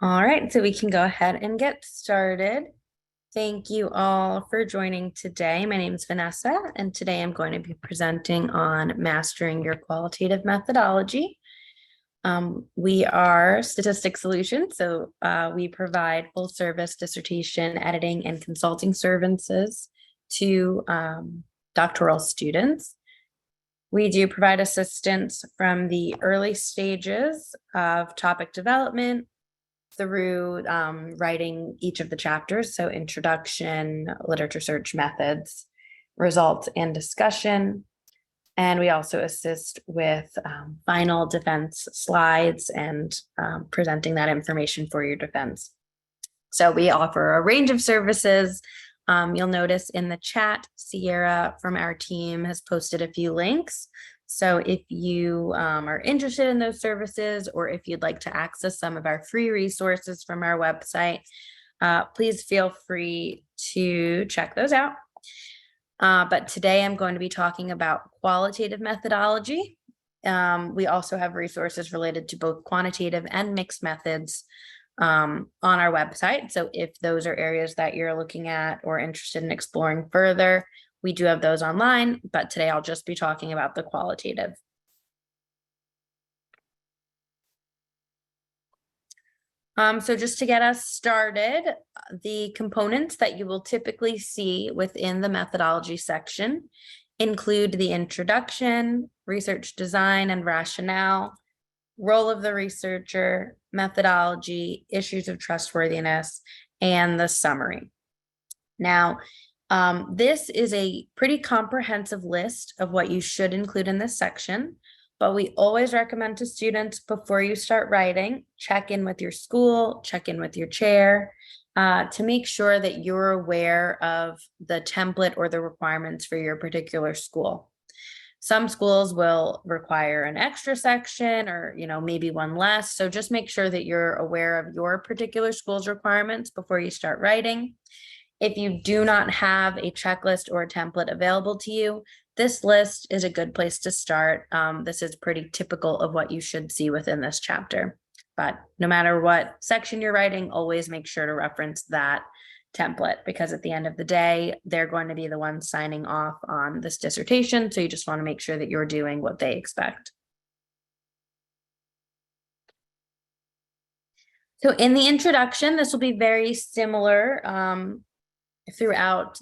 All right, so we can go ahead and get started. Thank you all for joining today. My name is Vanessa, and today I'm going to be presenting on mastering your qualitative methodology. We are Statistics Solutions, so we provide full service dissertation, editing, and consulting services to doctoral students. We do provide assistance from the early stages of topic development through writing each of the chapters. So introduction, literature search methods, results, and discussion. And we also assist with final defense slides and presenting that information for your defense. So we offer a range of services. You'll notice in the chat, Sierra from our team has posted a few links. So if you are interested in those services, or if you'd like to access some of our free resources from our website, please feel free to check those out. But today I'm going to be talking about qualitative methodology. We also have resources related to both quantitative and mixed methods on our website. So if those are areas that you're looking at or interested in exploring further, we do have those online, but today I'll just be talking about the qualitative. So just to get us started, the components that you will typically see within the methodology section include the introduction, research design and rationale, role of the researcher, methodology, issues of trustworthiness, and the summary. Now, this is a pretty comprehensive list of what you should include in this section, but we always recommend to students before you start writing, check in with your school, check in with your chair, to make sure that you're aware of the template or the requirements for your particular school. Some schools will require an extra section or, maybe one less. So just make sure that you're aware of your particular school's requirements before you start writing. If you do not have a checklist or a template available to you, this list is a good place to start. This is pretty typical of what you should see within this chapter. But no matter what section you're writing, always make sure to reference that template, because at the end of the day, they're going to be the ones signing off on this dissertation. So you just want to make sure that you're doing what they expect. So in the introduction, this will be very similar throughout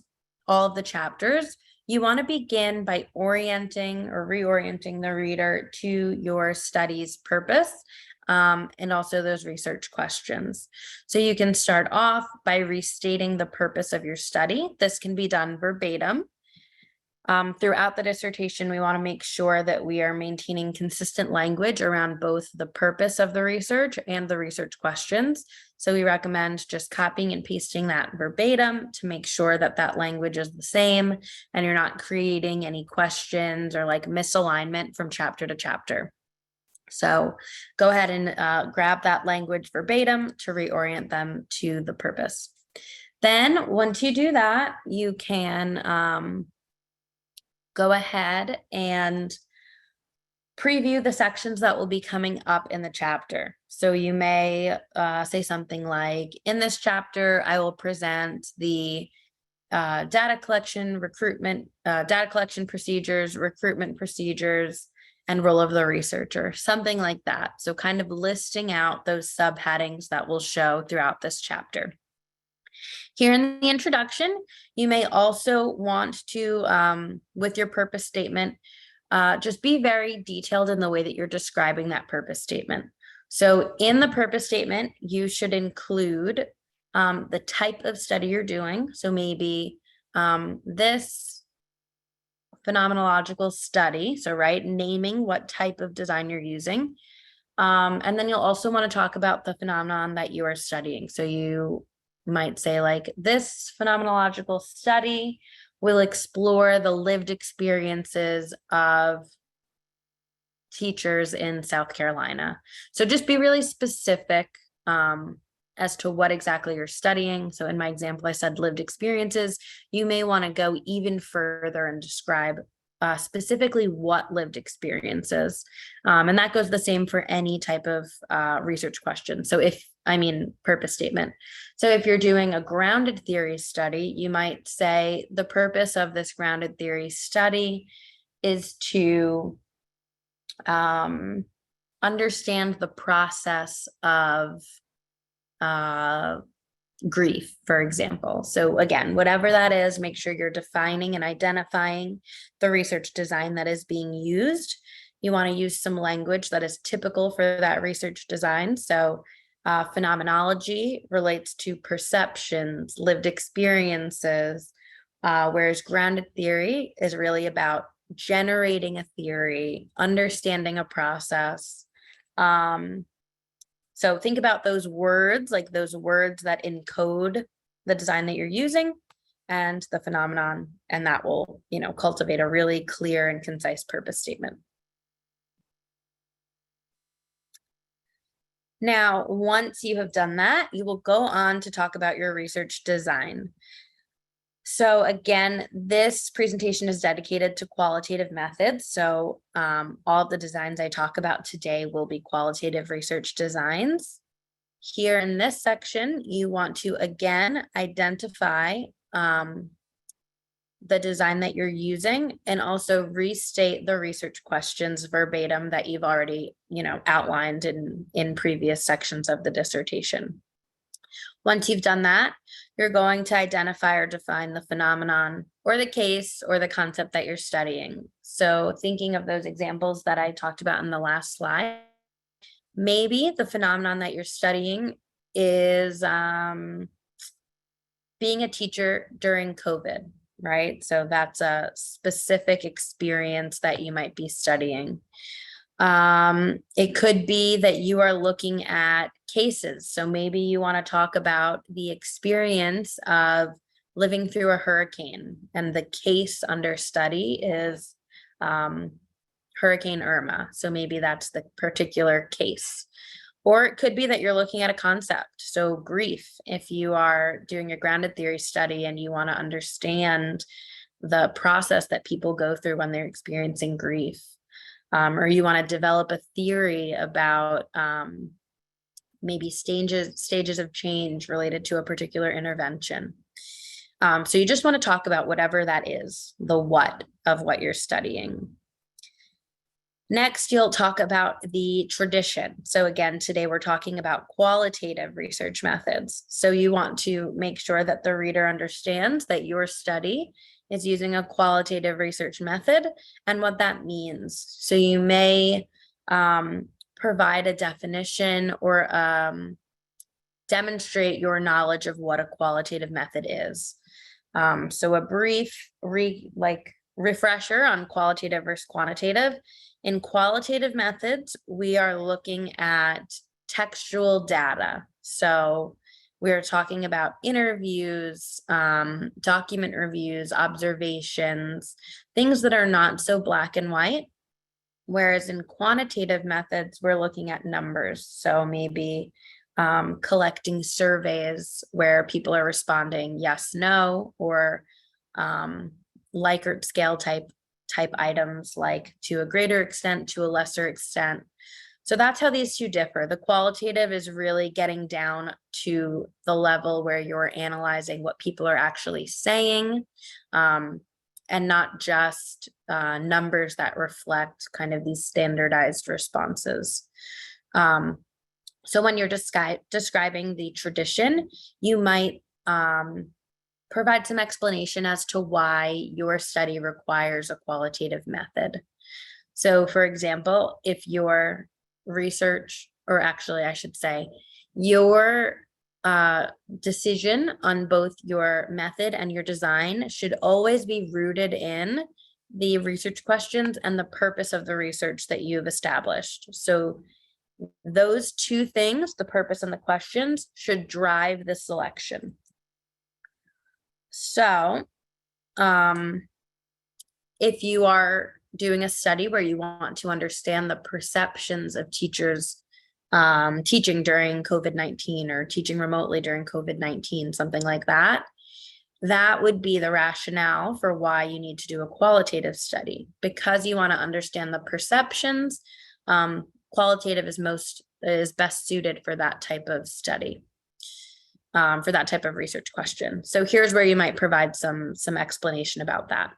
all of the chapters. You want to begin by orienting or reorienting the reader to your study's purpose, and also those research questions. So you can start off by restating the purpose of your study. This can be done verbatim. Throughout the dissertation, we want to make sure that we are maintaining consistent language around both the purpose of the research and the research questions. So we recommend just copying and pasting that verbatim to make sure that that language is the same and you're not creating any questions or like misalignment from chapter to chapter. So go ahead and grab that language verbatim to reorient them to the purpose. Then once you do that, you can go ahead and preview the sections that will be coming up in the chapter. So you may say something like, in this chapter, I will present the data collection procedures, recruitment procedures, and role of the researcher, something like that. So kind of listing out those subheadings that will show throughout this chapter. Here in the introduction, you may also want to, with your purpose statement, just be very detailed in the way that you're describing that purpose statement. So in the purpose statement, you should include the type of study you're doing. So maybe this phenomenological study. So, naming what type of design you're using. And then you'll also want to talk about the phenomenon that you are studying. So you might say like, this phenomenological study will explore the lived experiences of teachers in South Carolina. So just be really specific as to what exactly you're studying. So in my example, I said lived experiences. You may want to go even further and describe specifically what lived experiences. And that goes the same for any type of research question. So purpose statement. So if you're doing a grounded theory study, you might say the purpose of this grounded theory study is to understand the process of grief, for example. So again, whatever that is, make sure you're defining and identifying the research design that is being used. You want to use some language that is typical for that research design. So phenomenology relates to perceptions, lived experiences, whereas grounded theory is really about generating a theory, understanding a process. So think about those words, like those words that encode the design that you're using and the phenomenon, and that will, cultivate a really clear and concise purpose statement. Now, once you have done that, you will go on to talk about your research design. So again, this presentation is dedicated to qualitative methods. So all of the designs I talk about today will be qualitative research designs. Here in this section, you want to again identify the design that you're using and also restate the research questions verbatim that you've already, outlined in previous sections of the dissertation. Once you've done that, you're going to identify or define the phenomenon or the case or the concept that you're studying. So thinking of those examples that I talked about in the last slide, maybe the phenomenon that you're studying is being a teacher during COVID, right? So that's a specific experience that you might be studying. It could be that you are looking at cases. So maybe you want to talk about the experience of living through a hurricane, and the case under study is Hurricane Irma. So maybe that's the particular case. Or it could be that you're looking at a concept. So grief, if you are doing your grounded theory study and you want to understand the process that people go through when they're experiencing grief. Or you want to develop a theory about maybe stages of change related to a particular intervention. So you just want to talk about whatever that is, the what of what you're studying. Next, you'll talk about the tradition. So again, today we're talking about qualitative research methods. So you want to make sure that the reader understands that your study is using a qualitative research method and what that means. So you may provide a definition or demonstrate your knowledge of what a qualitative method is. So a brief refresher on qualitative versus quantitative. In qualitative methods, we are looking at textual data. So we're talking about interviews, document reviews, observations, things that are not so black and white. Whereas in quantitative methods, we're looking at numbers. So maybe collecting surveys where people are responding yes, no, or Likert scale type items, like to a greater extent, to a lesser extent. So that's how these two differ. The qualitative is really getting down to the level where you're analyzing what people are actually saying, and not just numbers that reflect kind of these standardized responses. So when you're describing the tradition, you might provide some explanation as to why your study requires a qualitative method. So for example, if your research, or actually I should say, your decision on both your method and your design should always be rooted in the research questions and the purpose of the research that you've established. So those two things, the purpose and the questions, should drive the selection. So if you are doing a study where you want to understand the perceptions of teachers teaching during COVID-19 or teaching remotely during COVID-19, something like that, That would be the rationale for why you need to do a qualitative study, because you want to understand the perceptions. Qualitative is best suited for that type of study, for that type of research question. So here's where you might provide some explanation about that.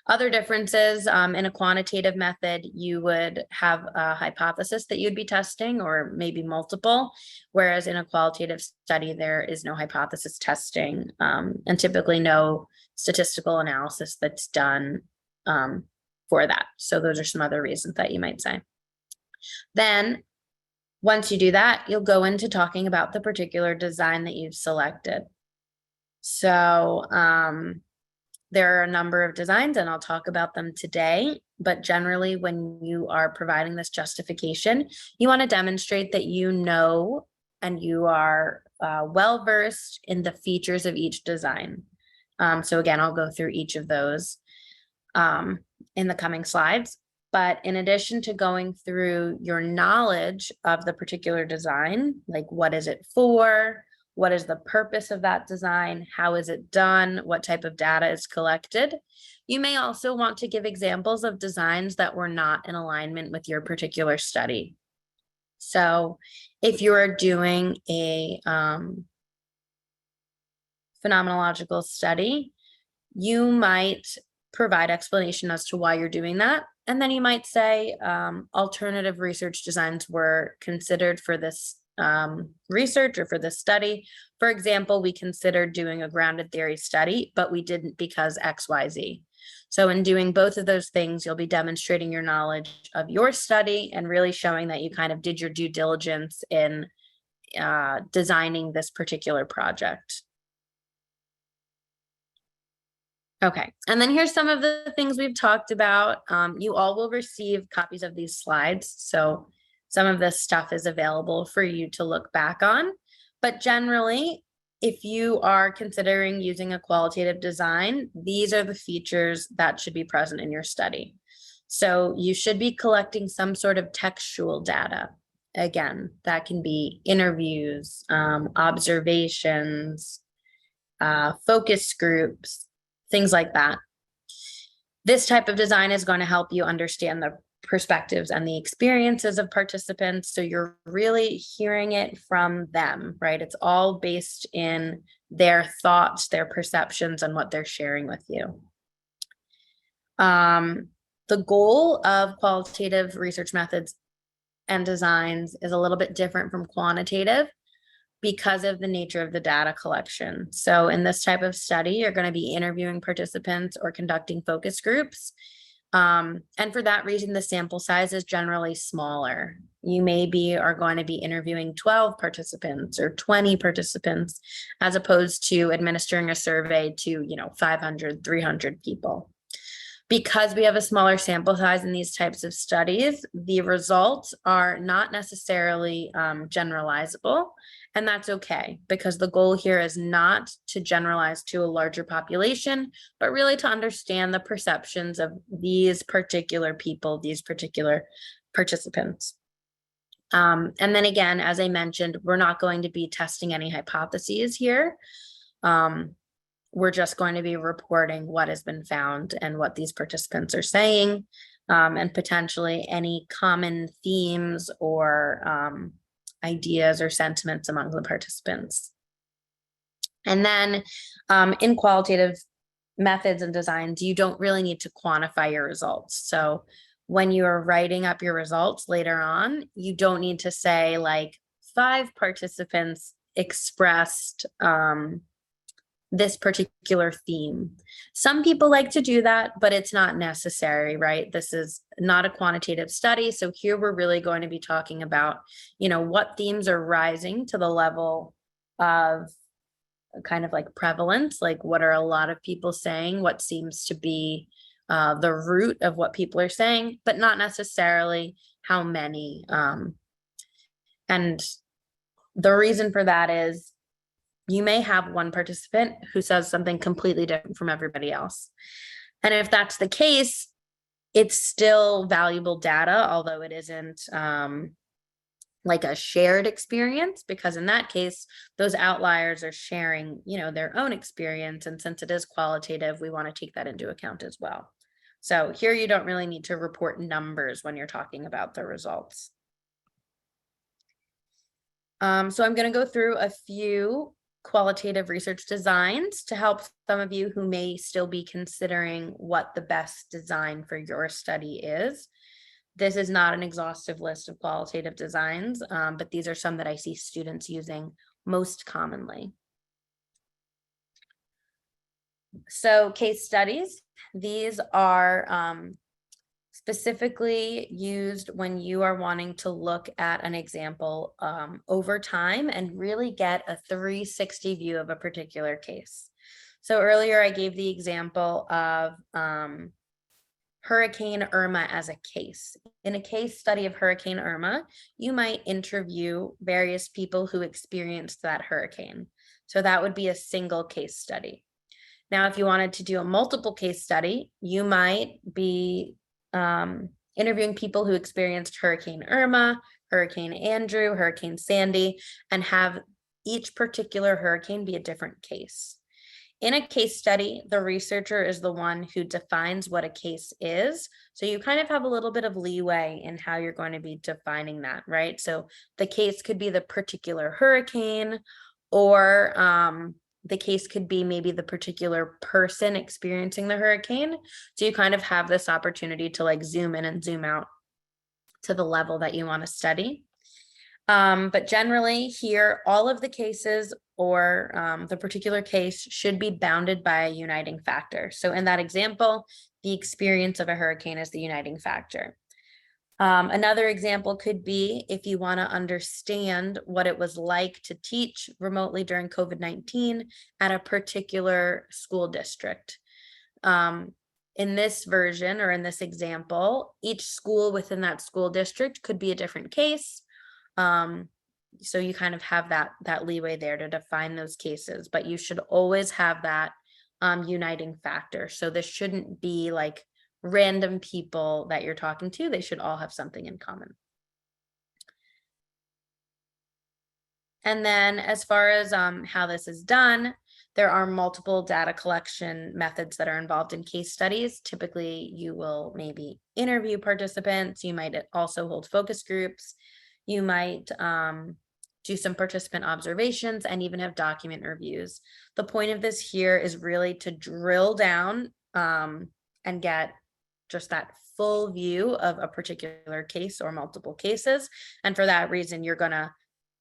Other differences, in a quantitative method, you would have a hypothesis that you'd be testing, or maybe multiple, whereas in a qualitative study, there is no hypothesis testing, and typically no statistical analysis that's done for that. So those are some other reasons that you might say. Then once you do that, you'll go into talking about the particular design that you've selected. So there are a number of designs, and I'll talk about them today. But generally, when you are providing this justification, you want to demonstrate that you know and you are well-versed in the features of each design. So again, I'll go through each of those in the coming slides. But in addition to going through your knowledge of the particular design, like what is it for? What is the purpose of that design? How is it done? What type of data is collected? You may also want to give examples of designs that were not in alignment with your particular study. So if you are doing a phenomenological study, you might provide explanation as to why you're doing that. And then you might say alternative research designs were considered for this research or for this study. For example, we considered doing a grounded theory study, but we didn't because XYZ. So in doing both of those things, you'll be demonstrating your knowledge of your study and really showing that you kind of did your due diligence in designing this particular project. Okay, and then here's some of the things we've talked about. You all will receive copies of these slides, so some of this stuff is available for you to look back on. But generally, if you are considering using a qualitative design, these are the features that should be present in your study. So you should be collecting some sort of textual data. Again, that can be interviews, observations, focus groups, things like that. This type of design is going to help you understand the perspectives and the experiences of participants. So you're really hearing it from them, right? It's all based in their thoughts, their perceptions, and what they're sharing with you. The goal of qualitative research methods and designs is a little bit different from quantitative because of the nature of the data collection. So in this type of study, you're going to be interviewing participants or conducting focus groups. And for that reason, the sample size is generally smaller. You are going to be interviewing 12 participants or 20 participants, as opposed to administering a survey to, 500, 300 people. Because we have a smaller sample size in these types of studies, the results are not necessarily generalizable. And that's okay, because the goal here is not to generalize to a larger population, but really to understand the perceptions of these particular people, these particular participants. And then again, as I mentioned, we're not going to be testing any hypotheses here. We're just going to be reporting what has been found and what these participants are saying, and potentially any common themes or ideas or sentiments among the participants. And then in qualitative methods and designs, you don't really need to quantify your results. So when you are writing up your results later on, you don't need to say like 5 participants expressed this particular theme. Some people like to do that, but it's not necessary, right? This is not a quantitative study. So here we're really going to be talking about, what themes are rising to the level of kind of like prevalence, like what are a lot of people saying, what seems to be the root of what people are saying, but not necessarily how many. And the reason for that is you may have one participant who says something completely different from everybody else. And if that's the case, it's still valuable data, although it isn't like a shared experience, because in that case, those outliers are sharing, their own experience. And since it is qualitative, we want to take that into account as well. So here you don't really need to report numbers when you're talking about the results. So I'm going to go through a few qualitative research designs to help some of you who may still be considering what the best design for your study is. This is not an exhaustive list of qualitative designs, but these are some that I see students using most commonly. So case studies, these are specifically used when you are wanting to look at an example over time and really get a 360 view of a particular case. So earlier I gave the example of Hurricane Irma as a case. In a case study of Hurricane Irma, you might interview various people who experienced that hurricane. So that would be a single case study. Now, if you wanted to do a multiple case study, you might be interviewing people who experienced Hurricane Irma, Hurricane Andrew, Hurricane Sandy, and have each particular hurricane be a different case. In a case study, the researcher is the one who defines what a case is. So you kind of have a little bit of leeway in how you're going to be defining that, right? So the case could be the particular hurricane, or the case could be maybe the particular person experiencing the hurricane. So you kind of have this opportunity to like zoom in and zoom out to the level that you want to study. But generally here, all of the cases or the particular case should be bounded by a uniting factor. So in that example, the experience of a hurricane is the uniting factor. Another example could be if you want to understand what it was like to teach remotely during COVID-19 at a particular school district. In this version or in this example, each school within that school district could be a different case. So you kind of have that leeway there to define those cases, but you should always have that uniting factor. So this shouldn't be like random people that you're talking to. They should all have something in common. And then as far as how this is done, there are multiple data collection methods that are involved in case studies. Typically, you will maybe interview participants. You might also hold focus groups. You might do some participant observations and even have document reviews. The point of this here is really to drill down and get just that full view of a particular case or multiple cases. And for that reason, you're going to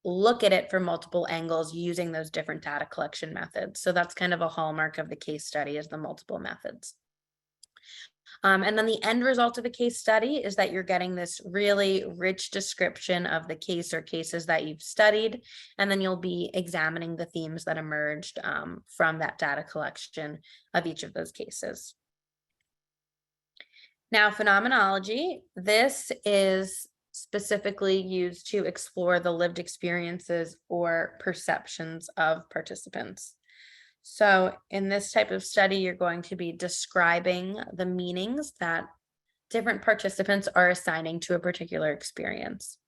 look at it from multiple angles using those different data collection methods. So that's kind of a hallmark of the case study, is the multiple methods. And then the end result of a case study is that you're getting this really rich description of the case or cases that you've studied, and then you'll be examining the themes that emerged from that data collection of each of those cases. Now, phenomenology, this is specifically used to explore the lived experiences or perceptions of participants. So in this type of study, you're going to be describing the meanings that different participants are assigning to a particular experience.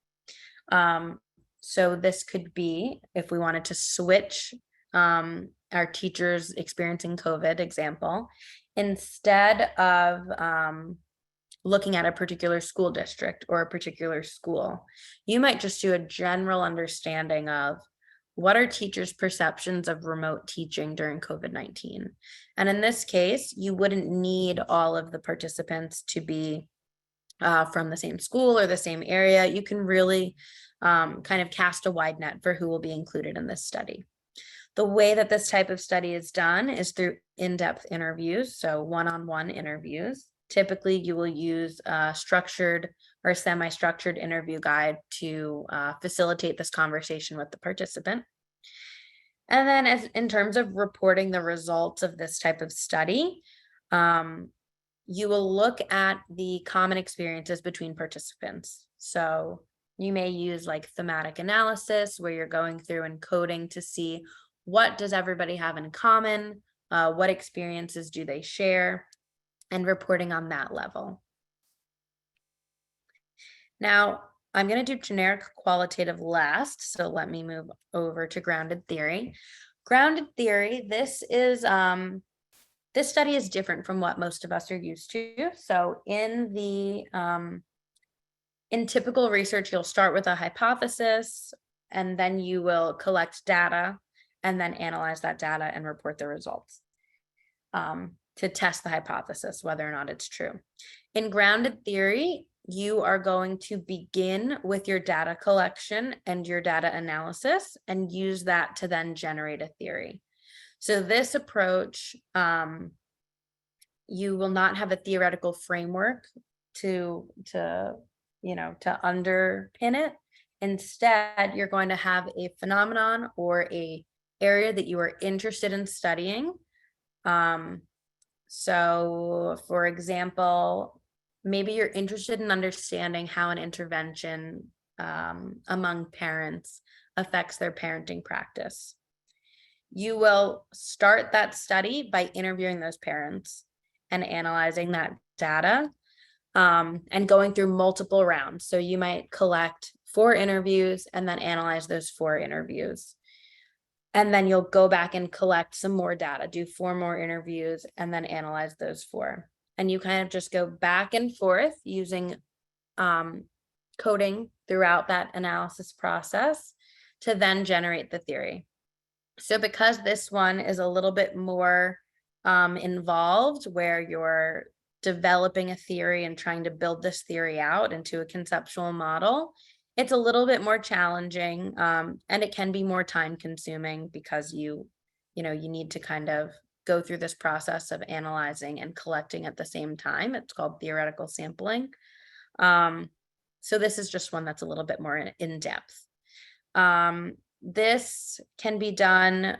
So this could be, if we wanted to switch our teachers experiencing COVID example, instead of looking at a particular school district or a particular school, you might just do a general understanding of what are teachers' perceptions of remote teaching during COVID-19. And in this case, you wouldn't need all of the participants to be from the same school or the same area. You can really kind of cast a wide net for who will be included in this study. The way that this type of study is done is through in-depth interviews, so one-on-one interviews. Typically, you will use a structured or semi-structured interview guide to facilitate this conversation with the participant. And then in terms of reporting the results of this type of study, you will look at the common experiences between participants. So you may use like thematic analysis, where you're going through and coding to see what does everybody have in common, what experiences do they share, and reporting on that level. Now, I'm going to do generic qualitative last, so let me move over to grounded theory. Grounded theory, this study is different from what most of us are used to. So in typical research, you'll start with a hypothesis, and then you will collect data and then analyze that data and report the results to test the hypothesis, whether or not it's true. In grounded theory, you are going to begin with your data collection and your data analysis and use that to then generate a theory. So this approach, you will not have a theoretical framework to underpin it. Instead, you're going to have a phenomenon or a area that you are interested in studying. So for example, maybe you're interested in understanding how an intervention among parents affects their parenting practice. You will start that study by interviewing those parents and analyzing that data and going through multiple rounds. So you might collect 4 interviews and then analyze those 4 interviews. And then you'll go back and collect some more data, do 4 more interviews, and then analyze those 4. And you kind of just go back and forth using coding throughout that analysis process to then generate the theory. So because this one is a little bit more involved, where you're developing a theory and trying to build this theory out into a conceptual model, it's a little bit more challenging, and it can be more time consuming because you need to kind of go through this process of analyzing and collecting at the same time. It's called theoretical sampling. So this is just one that's a little bit more in depth. This can be done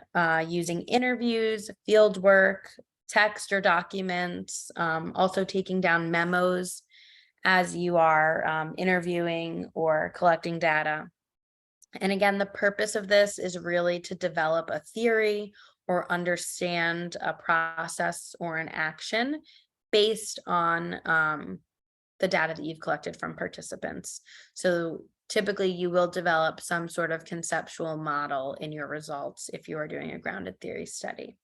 using interviews, field work, text or documents, also taking down memos as you are interviewing or collecting data. And again, the purpose of this is really to develop a theory or understand a process or an action based on the data that you've collected from participants. So typically you will develop some sort of conceptual model in your results if you are doing a grounded theory study.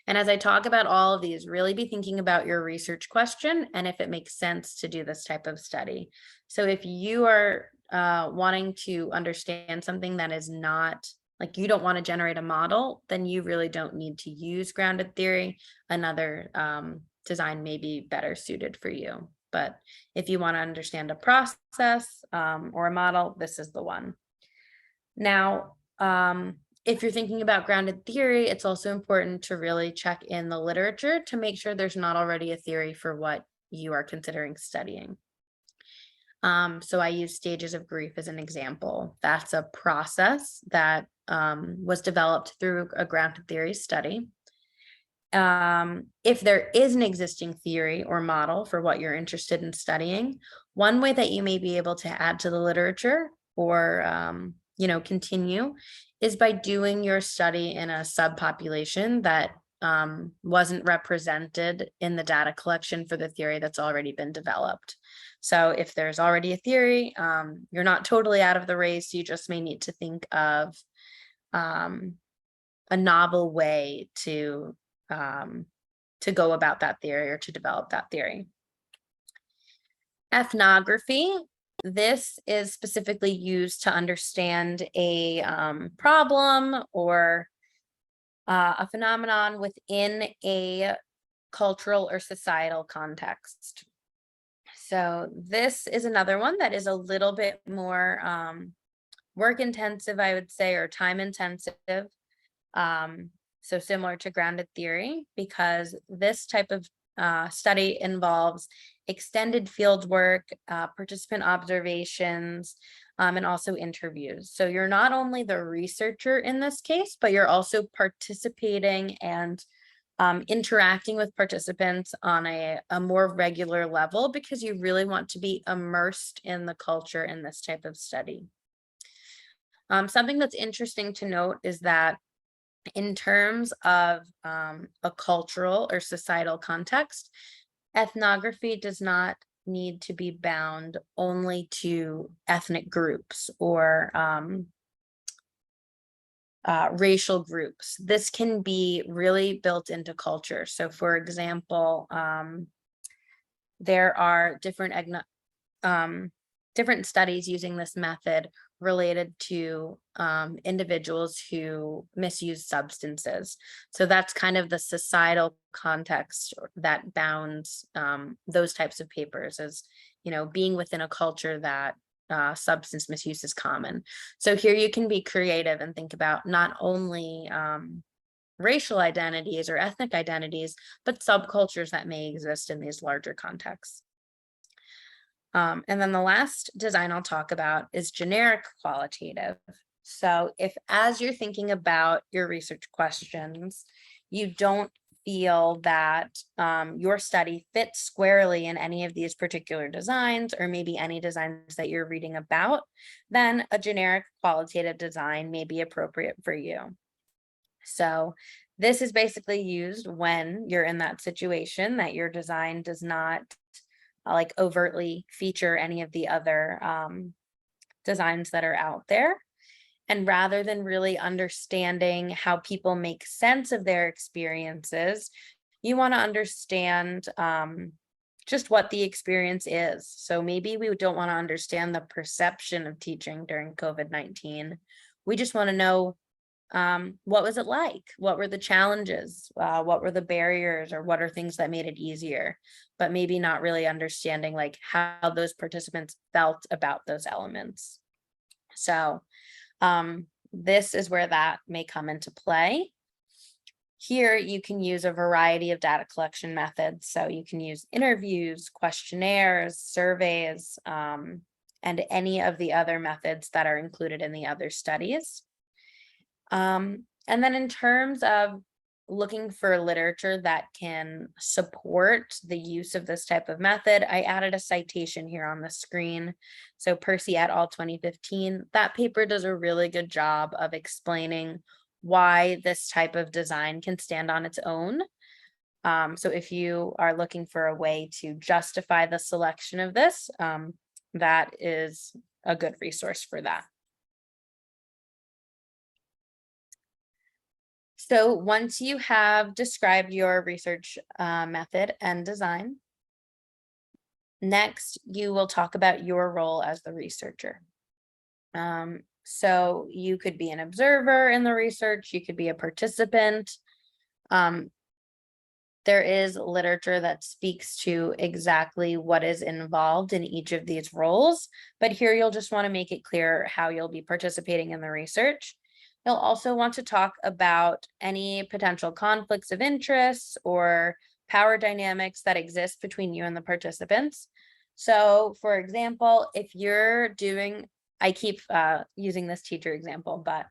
And as I talk about all of these, really be thinking about your research question and if it makes sense to do this type of study. So if you are wanting to understand something that is not, like you don't want to generate a model, then you really don't need to use grounded theory. Another design may be better suited for you. But if you want to understand a process or a model, this is the one. Now, if you're thinking about grounded theory, it's also important to really check in the literature to make sure there's not already a theory for what you are considering studying. So I use stages of grief as an example. That's a process that was developed through a grounded theory study. If there is an existing theory or model for what you're interested in studying, one way that you may be able to add to the literature or continue is by doing your study in a subpopulation that wasn't represented in the data collection for the theory that's already been developed. So if there's already a theory, you're not totally out of the race. You just may need to think of a novel way to go about that theory or to develop that theory. Ethnography. This is specifically used to understand a problem or a phenomenon within a cultural or societal context. So this is another one that is a little bit more work intensive, I would say, or time intensive. So similar to grounded theory, because this type of study involves extended field work, participant observations, and also interviews. So you're not only the researcher in this case, but you're also participating and interacting with participants on a more regular level because you really want to be immersed in the culture in this type of study. Something that's interesting to note is that in terms of a cultural or societal context, ethnography does not need to be bound only to ethnic groups or racial groups. This can be really built into culture. So for example, there are different studies using this method related to individuals who misuse substances. So that's kind of the societal context that bounds those types of papers, as being within a culture that substance misuse is common. So here you can be creative and think about not only racial identities or ethnic identities, but subcultures that may exist in these larger contexts. And then the last design I'll talk about is generic qualitative. So if, as you're thinking about your research questions, you don't feel that your study fits squarely in any of these particular designs, or maybe any designs that you're reading about, then a generic qualitative design may be appropriate for you. So this is basically used when you're in that situation that your design does not like overtly feature any of the other designs that are out there. And rather than really understanding how people make sense of their experiences, you want to understand just what the experience is. So maybe we don't want to understand the perception of teaching during COVID-19. We just want to know, what was it like? What were the challenges? What were the barriers, or what are things that made it easier? But maybe not really understanding like how those participants felt about those elements. So this is where that may come into play. Here you can use a variety of data collection methods. So you can use interviews, questionnaires, surveys, and any of the other methods that are included in the other studies. And then in terms of looking for literature that can support the use of this type of method, I added a citation here on the screen. So Percy et al. 2015, that paper does a really good job of explaining why this type of design can stand on its own. So if you are looking for a way to justify the selection of this, that is a good resource for that. So once you have described your research method and design, next you will talk about your role as the researcher. So you could be an observer in the research, you could be a participant. There is literature that speaks to exactly what is involved in each of these roles, but here you'll just want to make it clear how you'll be participating in the research. You'll also want to talk about any potential conflicts of interest or power dynamics that exist between you and the participants. So for example, if you're doing, I keep using this teacher example, but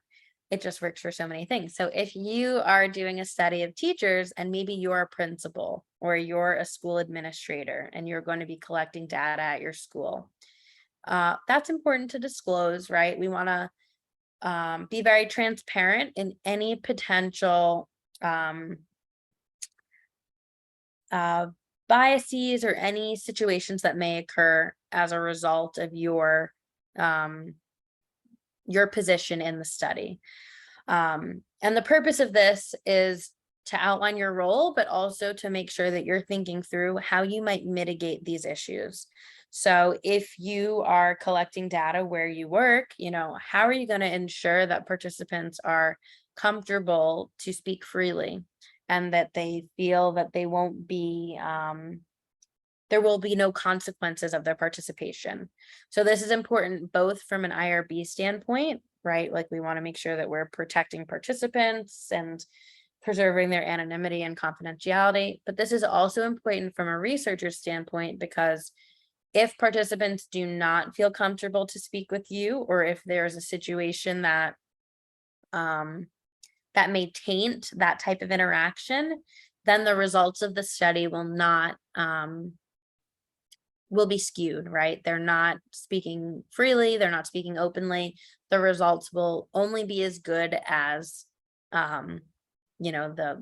it just works for so many things. So if you are doing a study of teachers and maybe you're a principal or you're a school administrator and you're going to be collecting data at your school, that's important to disclose, right? We want to be very transparent in any potential biases or any situations that may occur as a result of your position in the study. And the purpose of this is to outline your role, but also to make sure that you're thinking through how you might mitigate these issues. So if you are collecting data where you work, how are you going to ensure that participants are comfortable to speak freely and that they feel that they won't be, there will be no consequences of their participation. So this is important both from an IRB standpoint, right? Like we want to make sure that we're protecting participants and preserving their anonymity and confidentiality. But this is also important from a researcher standpoint, because if participants do not feel comfortable to speak with you, or if there's a situation that that may taint that type of interaction, then the results of the study will not will be skewed, right? They're not speaking freely, they're not speaking openly. The results will only be as good as the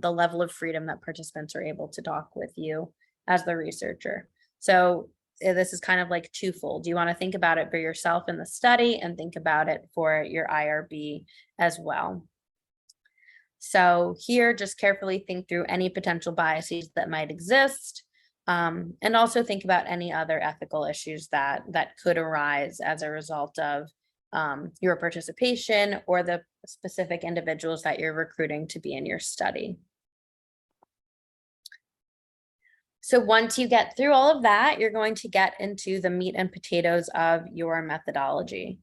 level of freedom that participants are able to talk with you as the researcher. So this is kind of like twofold. You want to think about it for yourself in the study and think about it for your IRB as well. So here, just carefully think through any potential biases that might exist, and also think about any other ethical issues that could arise as a result of your participation or the specific individuals that you're recruiting to be in your study. So once you get through all of that, you're going to get into the meat and potatoes of your methodology.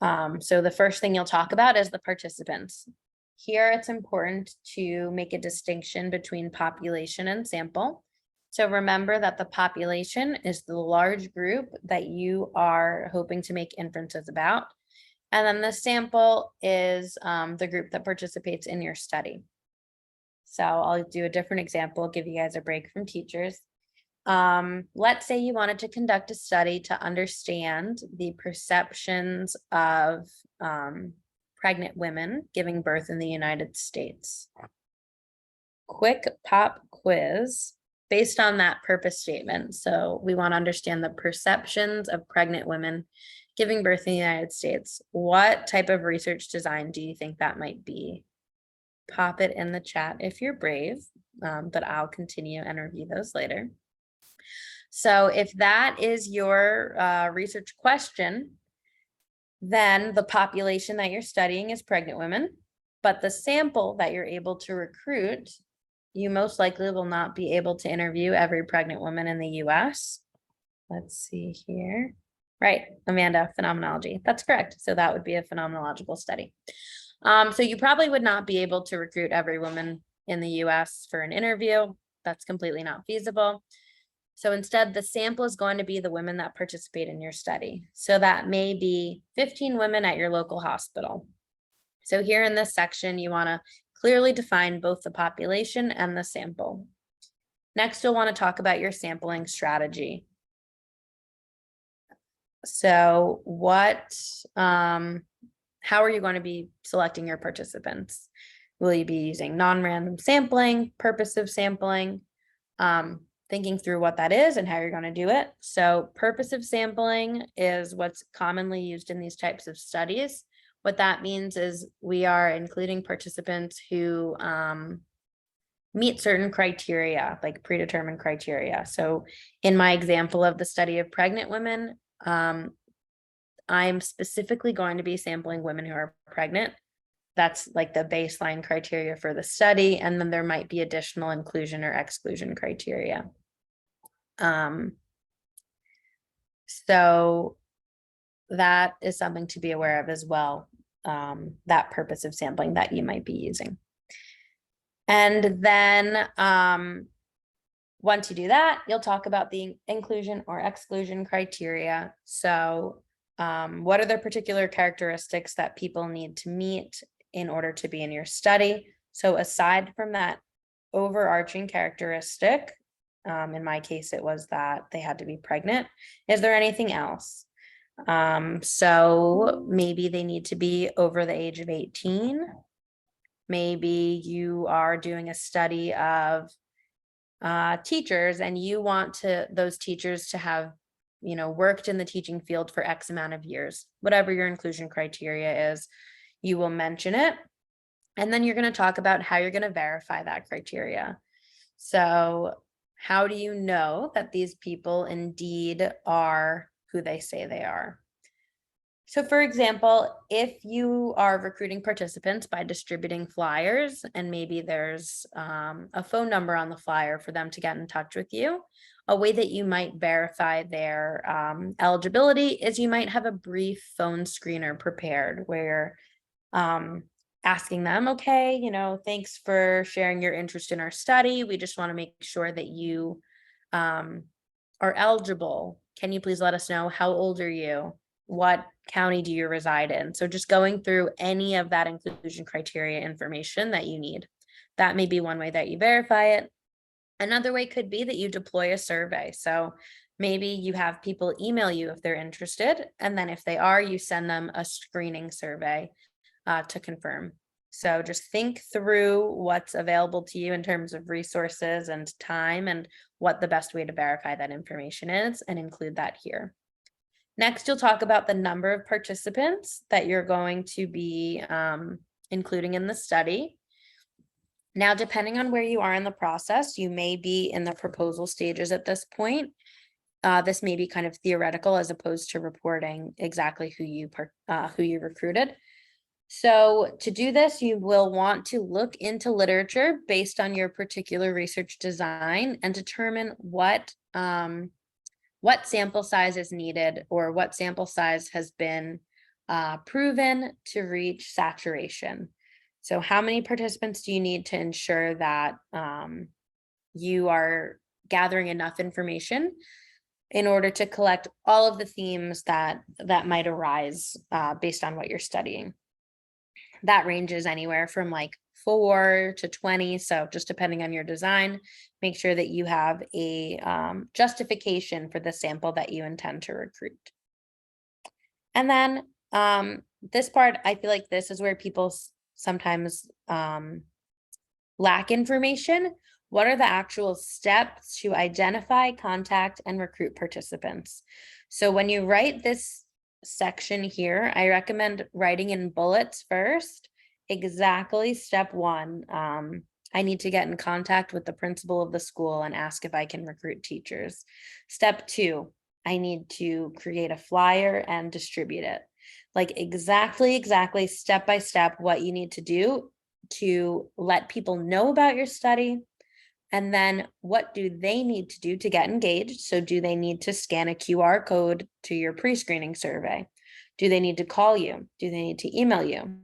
So the first thing you'll talk about is the participants. Here, it's important to make a distinction between population and sample. So remember that the population is the large group that you are hoping to make inferences about. And then the sample is the group that participates in your study. So I'll do a different example, give you guys a break from teachers. Let's say you wanted to conduct a study to understand the perceptions of pregnant women giving birth in the United States. Quick pop quiz based on that purpose statement. So we want to understand the perceptions of pregnant women giving birth in the United States. What type of research design do you think that might be? Pop it in the chat if you're brave, but I'll continue and review those later. So if that is your research question, then the population that you're studying is pregnant women, but the sample that you're able to recruit, you most likely will not be able to interview every pregnant woman in the US. Let's see here. Right, Amanda, phenomenology. That's correct. So that would be a phenomenological study. So you probably would not be able to recruit every woman in the US for an interview. That's completely not feasible. So instead, the sample is going to be the women that participate in your study. So that may be 15 women at your local hospital. So here in this section, you want to clearly define both the population and the sample. Next, you'll want to talk about your sampling strategy. So how are you going to be selecting your participants? Will you be using non-random sampling, purposive sampling? Thinking through what that is and how you're going to do it. So purposive sampling is what's commonly used in these types of studies. What that means is we are including participants who meet certain criteria, like predetermined criteria. So in my example of the study of pregnant women, I'm specifically going to be sampling women who are pregnant. That's like the baseline criteria for the study. And then there might be additional inclusion or exclusion criteria. So that is something to be aware of as well, that purposive sampling that you might be using. And then once you do that, you'll talk about the inclusion or exclusion criteria. So what are the particular characteristics that people need to meet in order to be in your study? So aside from that overarching characteristic, in my case, it was that they had to be pregnant. Is there anything else? So maybe they need to be over the age of 18. Maybe you are doing a study of teachers and you want those teachers to have, worked in the teaching field for X amount of years. Whatever your inclusion criteria is, you will mention it. And then you're going to talk about how you're going to verify that criteria. So how do you know that these people indeed are who they say they are? So for example, if you are recruiting participants by distributing flyers and maybe there's a phone number on the flyer for them to get in touch with you, a way that you might verify their eligibility is you might have a brief phone screener prepared where asking them, okay, thanks for sharing your interest in our study. We just want to make sure that you are eligible. Can you please let us know how old are you? What county do you reside in? So just going through any of that inclusion criteria information that you need. That may be one way that you verify it. Another way could be that you deploy a survey. So maybe you have people email you if they're interested. And then if they are, you send them a screening survey to confirm. So just think through what's available to you in terms of resources and time and what the best way to verify that information is, and include that here. Next, you'll talk about the number of participants that you're going to be including in the study. Now, depending on where you are in the process, you may be in the proposal stages at this point. This may be kind of theoretical as opposed to reporting exactly who you recruited. So to do this, you will want to look into literature based on your particular research design and determine what sample size is needed, or what sample size has been proven to reach saturation. So how many participants do you need to ensure that you are gathering enough information in order to collect all of the themes that might arise based on what you're studying? That ranges anywhere from like 4 to 20. So just depending on your design, make sure that you have a justification for the sample that you intend to recruit. And then this part, I feel like this is where people sometimes lack information. What are the actual steps to identify, contact, and recruit participants? So when you write this section here, I recommend writing in bullets first. Exactly step 1. I need to get in contact with the principal of the school and ask if I can recruit teachers. Step 2, I need to create a flyer and distribute it. Like exactly step by step what you need to do to let people know about your study. And then what do they need to do to get engaged? So do they need to scan a QR code to your pre-screening survey? Do they need to call you? Do they need to email you?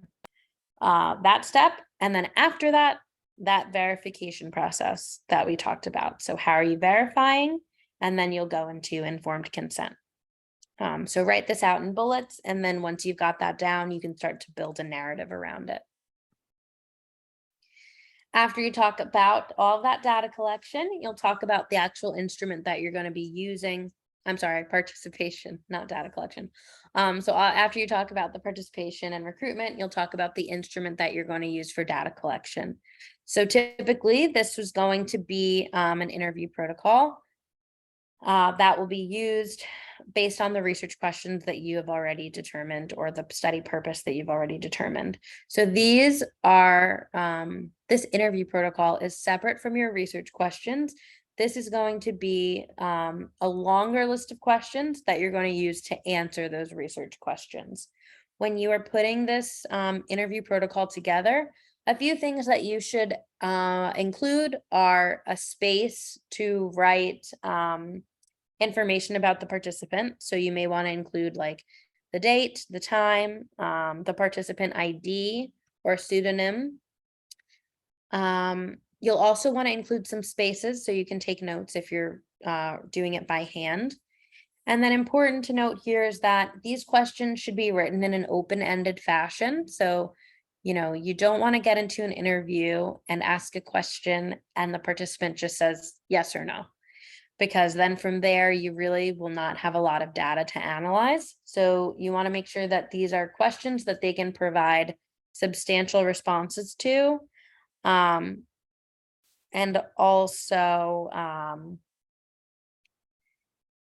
That step. And then after that, that verification process that we talked about. So how are you verifying? And then you'll go into informed consent. So write this out in bullets. And then once you've got that down, you can start to build a narrative around it. After you talk about all of that data collection, you'll talk about the actual instrument that you're going to be using. I'm sorry, participation, not data collection. So after you talk about the participation and recruitment, you'll talk about the instrument that you're going to use for data collection. So typically, this was going to be an interview protocol that will be used based on the research questions that you have already determined, or the study purpose that you've already determined. So these are, this interview protocol is separate from your research questions. This is going to be a longer list of questions that you're going to use to answer those research questions. When you are putting this interview protocol together, a few things that you should include are a space to write information about the participant. So you may want to include like the date, the time, the participant ID or pseudonym. You'll also want to include some spaces so you can take notes if you're doing it by hand. And then important to note here is that these questions should be written in an open-ended fashion. So, you don't want to get into an interview and ask a question and the participant just says yes or no, because then from there, you really will not have a lot of data to analyze. So you want to make sure that these are questions that they can provide substantial responses to. And also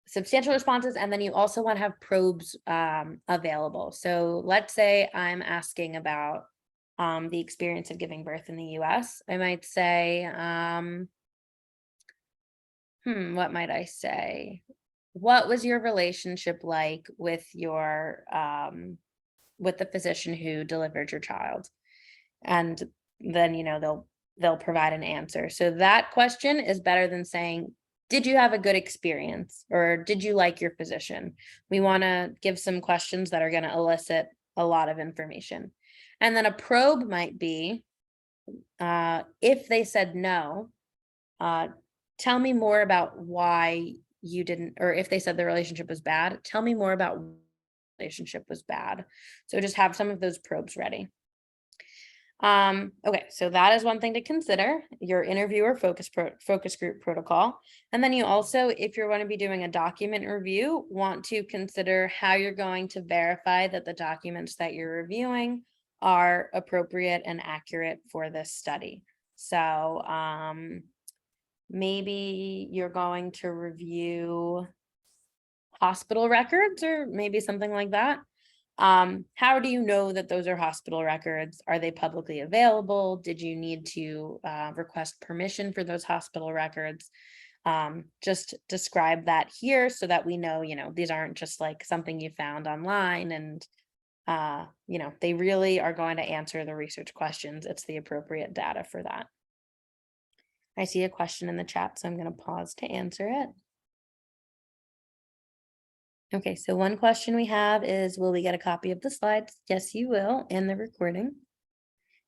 substantial responses. And then you also want to have probes available. So let's say I'm asking about the experience of giving birth in the US. I might say, what might I say? What was your relationship like with your with the physician who delivered your child? And then they'll provide an answer. So that question is better than saying, did you have a good experience, or did you like your physician? We want to give some questions that are going to elicit a lot of information. And then a probe might be, if they said no, tell me more about why you didn't, or if they said the relationship was bad, tell me more about why the relationship was bad. So just have some of those probes ready. Okay, so that is one thing to consider, your interviewer focus group protocol. And then you also, if you're going to be doing a document review, want to consider how you're going to verify that the documents that you're reviewing are appropriate and accurate for this study. So maybe you're going to review hospital records or maybe something like that. How do you know that those are hospital records? Are they publicly available? Did you need to request permission for those hospital records? Just describe that here so that we know, these aren't just like something you found online and, they really are going to answer the research questions. It's the appropriate data for that. I see a question in the chat, so I'm going to pause to answer it. Okay, so one question we have is, will we get a copy of the slides? Yes, you will, and the recording.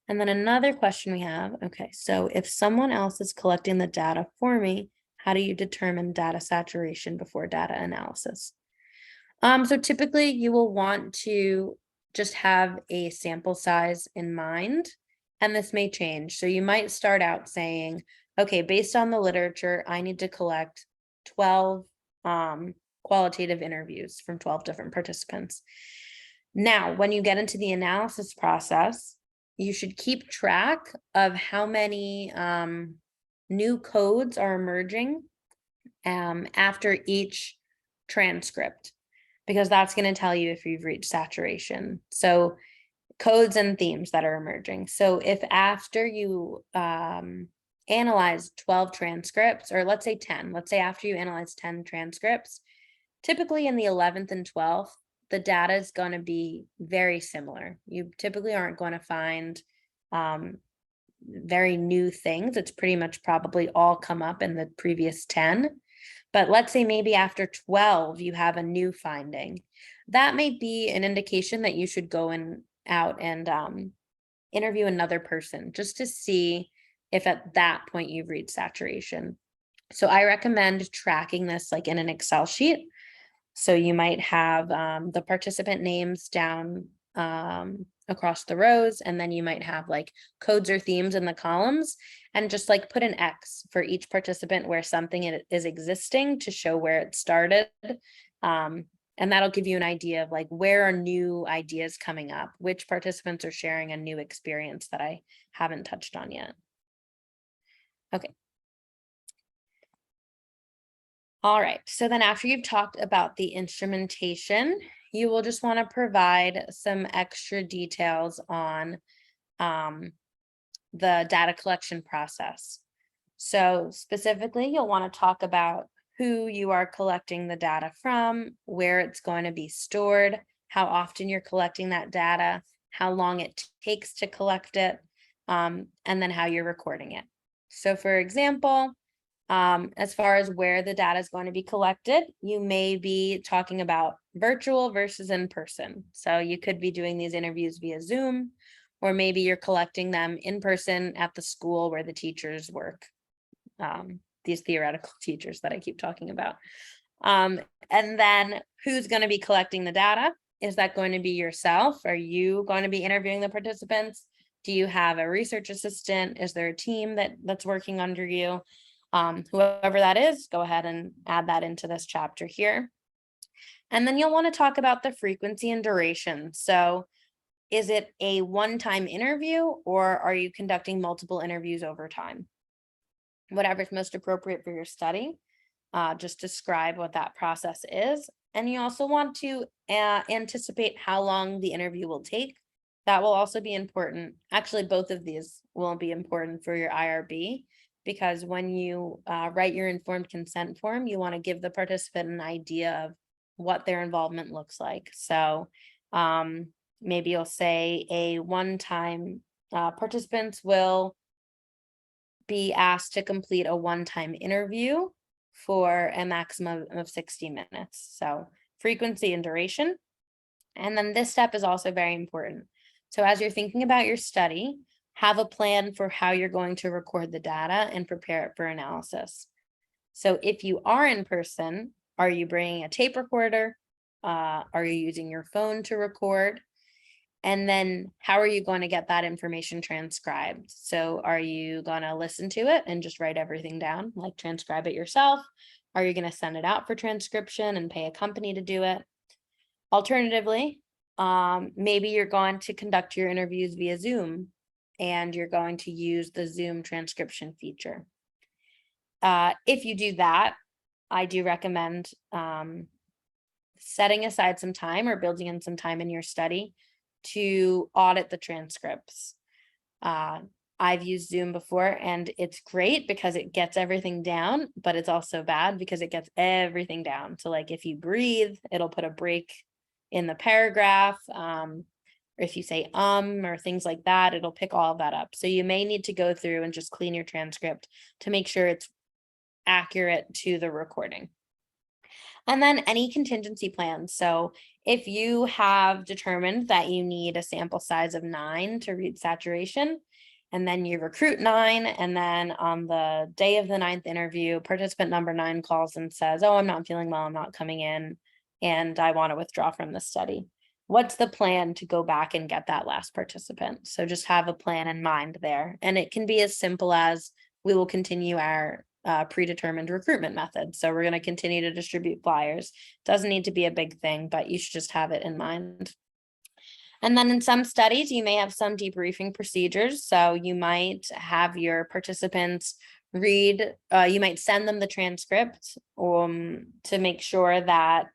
And then another question we have, okay, so if someone else is collecting the data for me, how do you determine data saturation before data analysis? So typically you will want to just have a sample size in mind, and this may change. So you might start out saying, okay, based on the literature, I need to collect 12 qualitative interviews from 12 different participants. Now, when you get into the analysis process, you should keep track of how many new codes are emerging after each transcript, because that's going to tell you if you've reached saturation. So codes and themes that are emerging. So if after you analyze 12 transcripts, or let's say 10, let's say after you analyze 10 transcripts, typically in the 11th and 12th, the data is going to be very similar. You typically aren't going to find very new things. It's pretty much probably all come up in the previous 10. But let's say maybe after 12, you have a new finding. That may be an indication that you should go out and interview another person just to see if at that point you've reached saturation. So I recommend tracking this like in an Excel sheet. So you might have the participant names down across the rows, and then you might have like codes or themes in the columns, and just like put an X for each participant where something is existing to show where it started. And that'll give you an idea of like where are new ideas coming up, which participants are sharing a new experience that I haven't touched on yet. Okay. All right, so then after you've talked about the instrumentation, you will just want to provide some extra details on the data collection process. So specifically, you'll want to talk about who you are collecting the data from, where it's going to be stored, how often you're collecting that data, how long it takes to collect it, and then how you're recording it. So for example, as far as where the data is going to be collected, you may be talking about virtual versus in person. So you could be doing these interviews via Zoom, or maybe you're collecting them in person at the school where the teachers work, these theoretical teachers that I keep talking about. And then who's going to be collecting the data? Is that going to be yourself? Are you going to be interviewing the participants? Do you have a research assistant? Is there a team that's working under you? Whoever that is, go ahead and add that into this chapter here. And then you'll want to talk about the frequency and duration. So is it a one-time interview, or are you conducting multiple interviews over time? Whatever's most appropriate for your study, just describe what that process is. And you also want to anticipate how long the interview will take. That will also be important. Actually, both of these will be important for your IRB, because when you write your informed consent form, you want to give the participant an idea of what their involvement looks like. So maybe you'll say a one-time participants will be asked to complete a one-time interview for a maximum of 60 minutes. So frequency and duration. And then this step is also very important. So as you're thinking about your study, have a plan for how you're going to record the data and prepare it for analysis. So if you are in person, are you bringing a tape recorder? Are you using your phone to record? And then how are you going to get that information transcribed? So are you going to listen to it and just write everything down, like transcribe it yourself? Are you going to send it out for transcription and pay a company to do it? Alternatively, Maybe you're going to conduct your interviews via Zoom and you're going to use the Zoom transcription feature. If you do that, I do recommend setting aside some time or building in some time in your study to audit the transcripts. I've used Zoom before and it's great because it gets everything down, but it's also bad because it gets everything down. So like if you breathe, it'll put a break in the paragraph. Or if you say or things like that, it'll pick all of that up. So you may need to go through and just clean your transcript to make sure it's accurate to the recording. And then any contingency plans. So if you have determined that you need a sample size of 9 to read saturation, and then you recruit 9, and then on the day of the 9th interview, participant number 9 calls and says, oh, I'm not feeling well, I'm not coming in, and I want to withdraw from the study. What's the plan to go back and get that last participant? So just have a plan in mind there. And it can be as simple as we will continue our predetermined recruitment method. So we're going to continue to distribute flyers. Doesn't need to be a big thing, but you should just have it in mind. And then in some studies, you may have some debriefing procedures. So you might have your participants read, you might send them the transcript to make sure that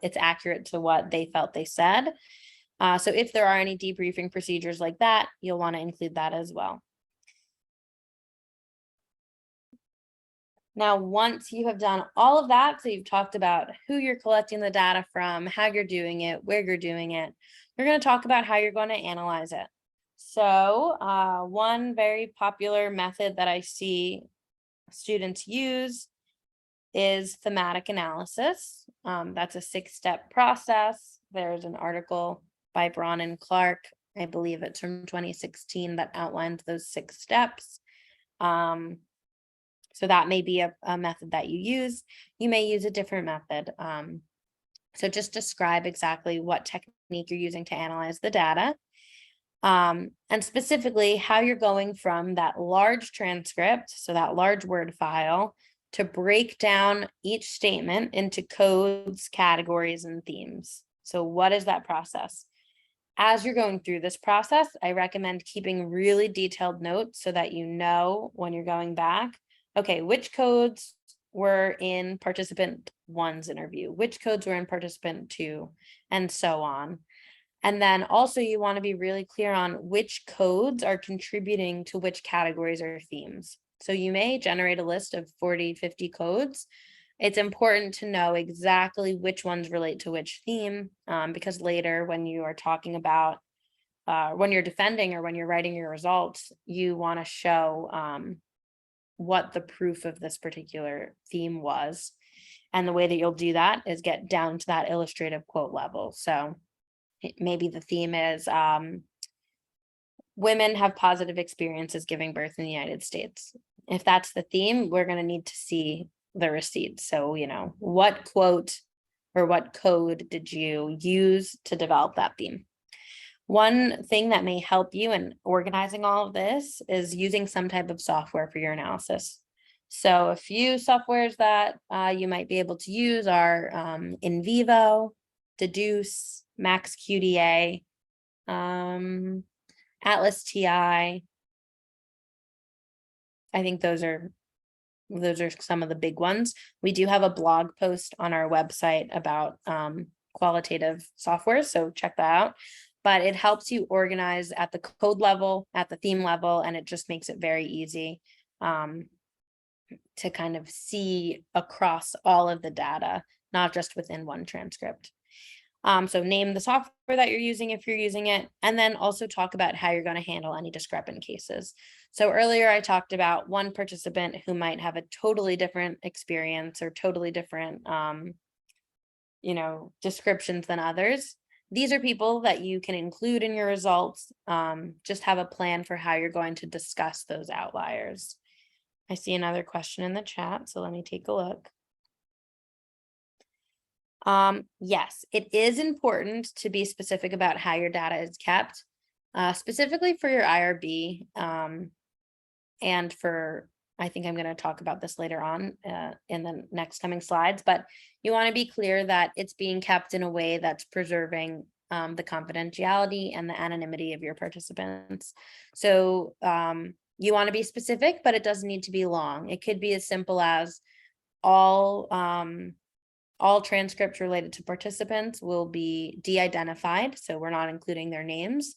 it's accurate to what they felt they said. So if there are any debriefing procedures like that, you'll want to include that as well. Now, once you have done all of that, so you've talked about who you're collecting the data from, how you're doing it, where you're doing it, you're going to talk about how you're going to analyze it. So one very popular method that I see students use is thematic analysis. That's a 6-step process. There's an article by Braun and Clark, I believe it's from 2016, that outlines those 6 steps. So that may be a method that you use. You may use a different method. So just describe exactly what technique you're using to analyze the data. And specifically how you're going from that large transcript, so that large Word file, to break down each statement into codes, categories, and themes. So what is that process? As you're going through this process, I recommend keeping really detailed notes so that you know when you're going back, okay, which codes were in participant 1's interview, which codes were in participant 2, and so on. And then also you want to be really clear on which codes are contributing to which categories or themes. So you may generate a list of 40, 50 codes. It's important to know exactly which ones relate to which theme, because later when you are talking about, when you're defending or when you're writing your results, you want to show what the proof of this particular theme was. And the way that you'll do that is get down to that illustrative quote level. So maybe the theme is women have positive experiences giving birth in the United States. If that's the theme, we're going to need to see the receipts. So, you know, what quote or what code did you use to develop that theme? One thing that may help you in organizing all of this is using some type of software for your analysis. So a few softwares that you might be able to use are In Vivo, Deduce, MaxQDA, Atlas TI. I think those are some of the big ones. We do have a blog post on our website about qualitative software, so check that out. But it helps you organize at the code level, at the theme level, and it just makes it very easy to kind of see across all of the data, not just within one transcript. So name the software that you're using if you're using it, and then also talk about how you're going to handle any discrepant cases. So earlier I talked about one participant who might have a totally different experience or totally different, descriptions than others. These are people that you can include in your results. Just have a plan for how you're going to discuss those outliers. I see another question in the chat, so let me take a look. Yes, it is important to be specific about how your data is kept, specifically for your IRB, and for, I think I'm going to talk about this later on in the next coming slides, but you want to be clear that it's being kept in a way that's preserving the confidentiality and the anonymity of your participants. So you want to be specific, but it doesn't need to be long. It could be as simple as all transcripts related to participants will be de-identified, so we're not including their names,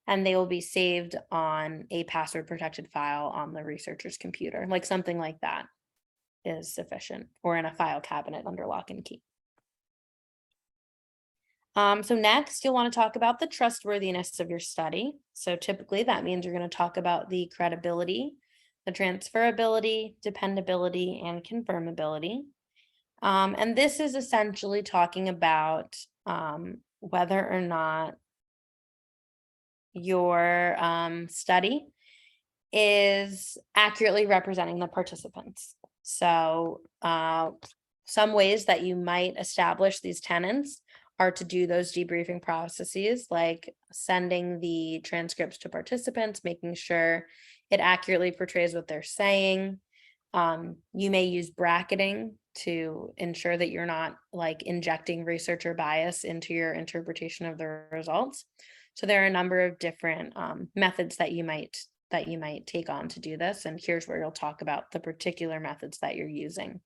and they will be saved on a password protected file on the researcher's computer. Like something like that is sufficient, or in a file cabinet under lock and key. So next, you'll want to talk about the trustworthiness of your study. So typically that means you're going to talk about the credibility, the transferability, dependability, and confirmability. And this is essentially talking about whether or not your study is accurately representing the participants. So some ways that you might establish these tenets are to do those debriefing processes, like sending the transcripts to participants, making sure it accurately portrays what they're saying. You may use bracketing to ensure that you're not like injecting researcher bias into your interpretation of the results. So there are a number of different methods that you might take on to do this. And here's where you'll talk about the particular methods that you're using.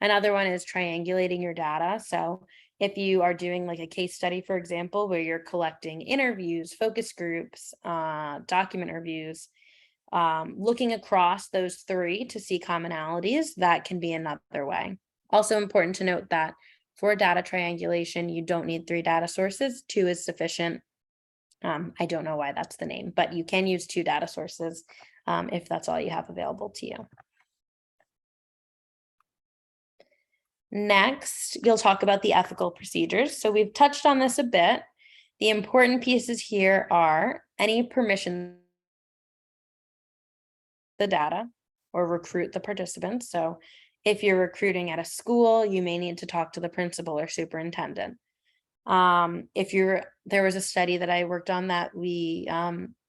Another one is triangulating your data. So if you are doing like a case study, for example, where you're collecting interviews, focus groups, document reviews, looking across those three to see commonalities, that can be another way. Also important to note that for data triangulation, you don't need 3 data sources. 2 is sufficient. I don't know why that's the name, but you can use 2 data sources if that's all you have available to you. Next, you'll talk about the ethical procedures. So we've touched on this a bit. The important pieces here are any permission the data or recruit the participants. So if you're recruiting at a school, you may need to talk to the principal or superintendent. There was a study that I worked on that we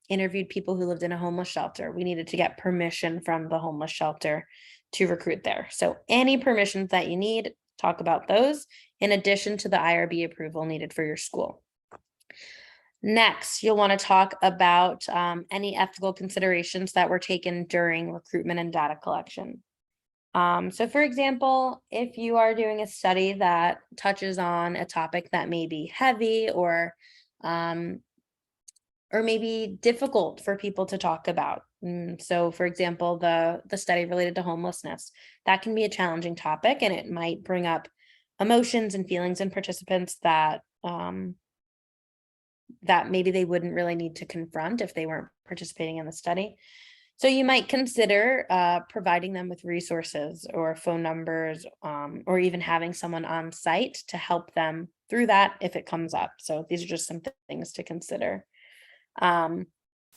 interviewed people who lived in a homeless shelter. We needed to get permission from the homeless shelter to recruit there. So any permissions that you need, talk about those in addition to the IRB approval needed for your school. Next, you'll want to talk about any ethical considerations that were taken during recruitment and data collection. So for example, if you are doing a study that touches on a topic that may be heavy or maybe difficult for people to talk about. So for example, the study related to homelessness, that can be a challenging topic, and it might bring up emotions and feelings in participants that that maybe they wouldn't really need to confront if they weren't participating in the study. So you might consider providing them with resources or phone numbers, or even having someone on site to help them through that if it comes up. So these are just some things to consider. And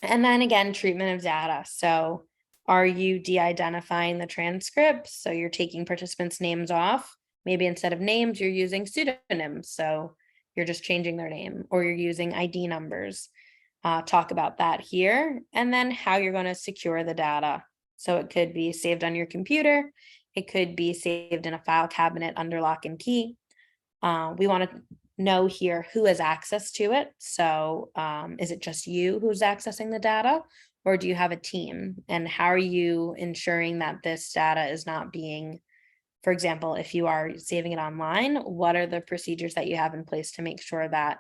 then again, treatment of data. So are you de-identifying the transcripts? So you're taking participants' names off. Maybe instead of names, you're using pseudonyms. So you're just changing their name, or you're using ID numbers. Talk about that here, and then how you're going to secure the data. So it could be saved on your computer. It could be saved in a file cabinet under lock and key. We want to know here who has access to it. So is it just you who's accessing the data, or do you have a team? And how are you ensuring that this data is not being, for example, if you are saving it online, what are the procedures that you have in place to make sure that,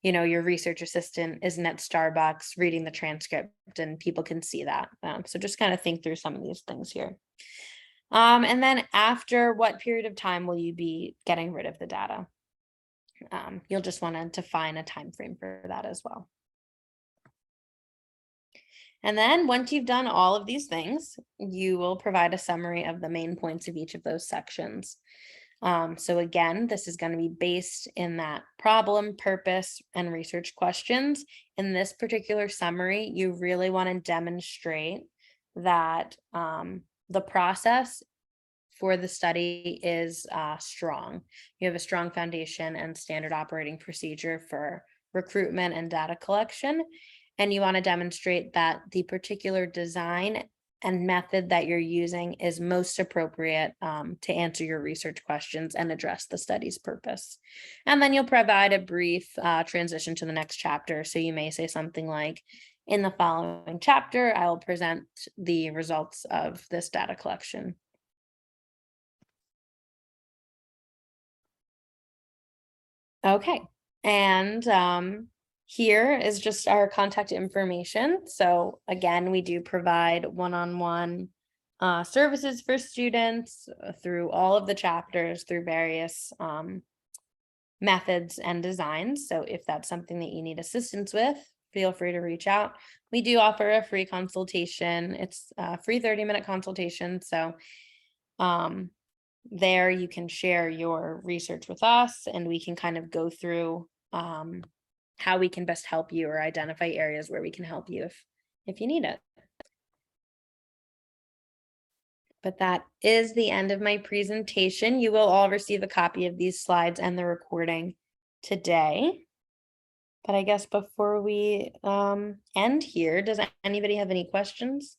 you know, your research assistant isn't at Starbucks reading the transcript and people can see that? So just kind of think through some of these things here. And then after what period of time will you be getting rid of the data? You'll just want to define a time frame for that as well. And then once you've done all of these things, you will provide a summary of the main points of each of those sections. So again, this is going to be based in that problem, purpose, and research questions. In this particular summary, you really want to demonstrate that the process for the study is strong. You have a strong foundation and standard operating procedure for recruitment and data collection. And you want to demonstrate that the particular design and method that you're using is most appropriate to answer your research questions and address the study's purpose. And then you'll provide a brief transition to the next chapter. So you may say something like, in the following chapter, I will present the results of this data collection. Okay, and here is just our contact information. So again, we do provide one-on-one services for students through all of the chapters, through various methods and designs. So if that's something that you need assistance with, feel free to reach out. We do offer a free consultation. It's a free 30-minute consultation. So there you can share your research with us, and we can kind of go through how we can best help you or identify areas where we can help you if you need it. But that is the end of my presentation. You will all receive a copy of these slides and the recording today. But I guess before we end here, does anybody have any questions?